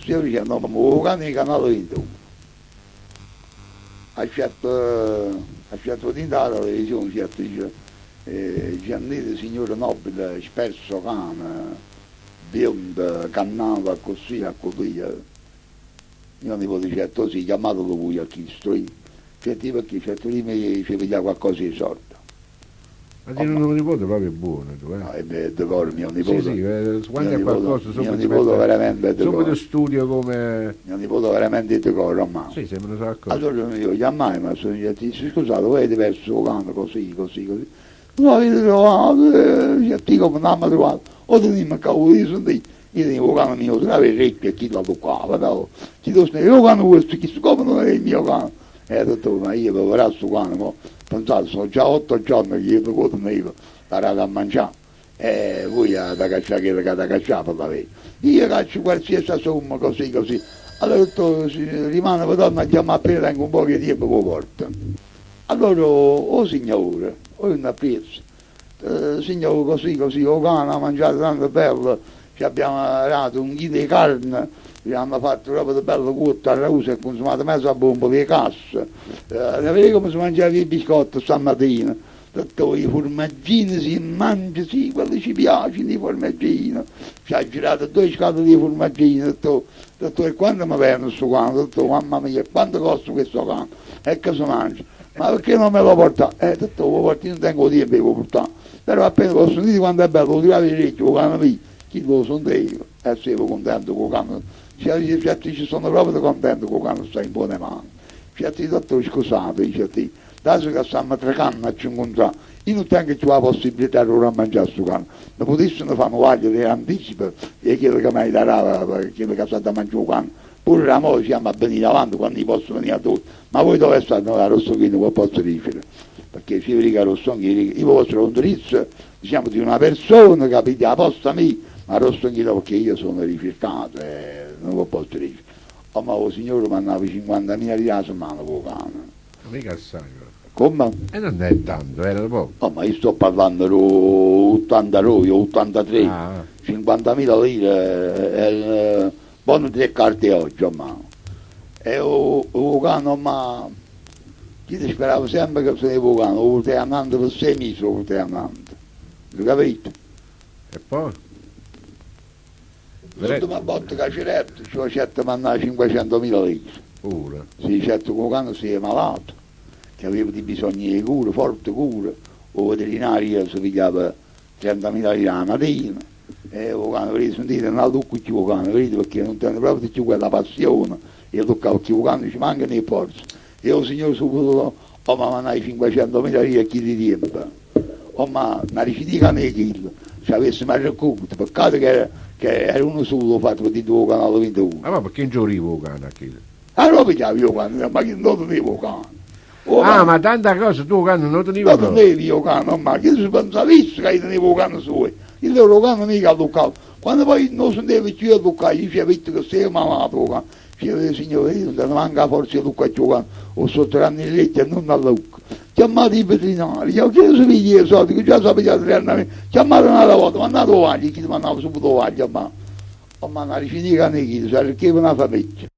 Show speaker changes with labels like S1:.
S1: signore dice, no, ma lo canale di canale 21. Ha scelto di andare alla televisione, certo, dice, Giannini, signore nobile, spesso cane, bionda, cannava così, a così. Mio nipote dice, tu sei chiamato da voi a Cristo, certo perché certo lì mi ci vediamo qualcosa di sorta.
S2: Ma tiene un nipote proprio buono, tu,
S1: No, è decoro, mio nipote.
S2: Sì, sì, quando è qualcosa
S1: mio nipote veramente è decoro.
S2: subito studio come...
S1: Mio nipote veramente è decoro, ma...
S2: Sì, sembra un sacco.
S1: Allora io chiamai, ma sono detto, scusate, voi avete perso il cane così. Non avete trovato, come non mi trovato. O teniamo cavolo di sono io tenevo il cane mio, tra le orecchie e chi lo toccava, ci devo stare, io cane questo, chi come non è il mio cane. E ho detto, ma io per questo cane, ma pensate, sono già 8 giorni che io mi tenevo, parlato a mangiare. E voi da cacciare che da cacciare per la vita. Io caccio qualsiasi somma così. Allora ho detto, rimane per tornare a chiamare appena tengo un po' di tempo che porta. Allora, oh signore, ho una presa, signore così, o cane ha mangiato tanto bello, ci abbiamo dato un chilo di carne, abbiamo fatto roba di bello cotto a rausa e consumato mezza bomba di cassa, vedete come si mangiava i biscotti stamattina, tutto i formaggini si mangia, sì, quelli ci piacciono i formaggini, ci ha girato 2 scatole di formaggini, detto, e quando mi viene questo cane, detto, mamma mia, quanto costa questo cane, e che si mangia? Ma perché non me lo portate? Detto, lo porti, non tengo tempo per portare, però appena l'ho sentito quando è bello, lo tiravo di orecchio, lo cane mio, chi lo sentivo, e sei contento con il cane. Certi ci sono proprio contento con il cane sta in buone mani. Certi dottori scusate, dice, adesso che stiamo 3 canne a ci incontrare, io non tengo più la possibilità di ora a mangiare questo cane. Non potessero fare un vaglio di anticipo e quello che mi darà, quello che sta da mangiare il cane. Pure la moglie siamo a venire avanti quando li posso venire a tutti. Ma voi dove state a Rossochino, che posso dire? Perché se vi dico a Rossochino, io vostro indirizzo, diciamo, di una persona, capite, apposta mia, ma Rossochino perché io sono rifiutato, non lo posso dire. Oh, ma il signore mi andava 50.000 lire a settimana con il cane.
S2: Mica assai, però.
S1: Come?
S2: E non è tanto, era poco.
S1: Oh, ma io sto parlando di 80 euro, 83, 50.000 lire, buone 3 carte oggi, ma. E il cane, ma. Io speravo sempre che se ne cane, lo stai andando per 6 mesi, lo stai andando. Lo capite?
S2: E poi?
S1: L'ultima volta che c'è letto, ci ho certo mandato 500.000 lire.
S2: Pure.
S1: Sì, certo, quel cane si è malato, che aveva di bisogni di cure, forte cure, o veterinario si pigliava 30.000 lire la mattina, e il cane, vedete, sentite, non ha tocco più il cane, vedete, perché non tiene proprio più quella passione, e toccava più il cane, ci manca nei forze. E il signore subito, oh ma mandai 500.000 lire a chi di tempo, oh ma una rifiutica nei chili, ci avessimo racconto, peccato che era uno solo fatto di tuo canale 21.
S2: Ma perché non giurivo il cane a chi?
S1: Allora pigliavo io cane, ma che non tenevo cane.
S2: Ma tanta cosa tu cane non tenevo
S1: cane? Non tenevo io cane, ma che si pensava che io tenevo cane suo. Il loro cane mica toccavo. Quando poi non sentivo più a toccare, io ci avevo detto che sei malato cane. Dicevo, signore, io non te ne manca forza di toccare il cane, o sotterranno i letti e non alla lucca. Chiamate i veterinari, io chiedo se vi chiedo soldi, che già sapete 3 anni, chiamate un'altra volta, mandate vaglia, chi ti mandava subito vaglia, ma una rifinica nei chili, perché una famiglia.